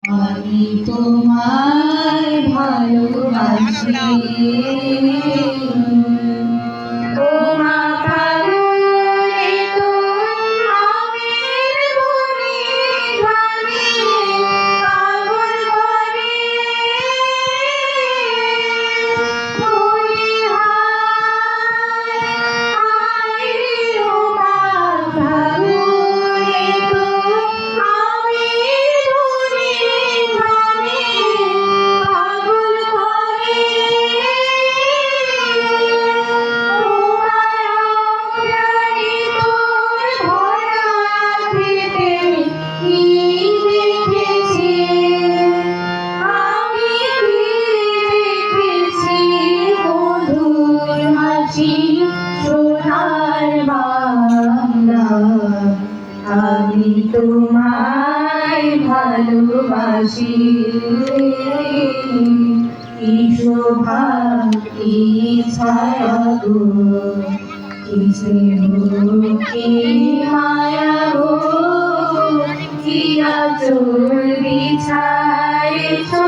আমি তোমায় ভালোবাসি ও মা ফাগুনে তোর আমের বনে ঘানে পাগল করে বলি হায় হায় রে ও মা ফাগুনে তোর আমের বনে ঘানে পাগল করে আমি তোমায় ভালোবাসি কি শোভা কি ছায়া গো কি স্নেহ কি মায়া গো কি আঁচল বিছায়েছো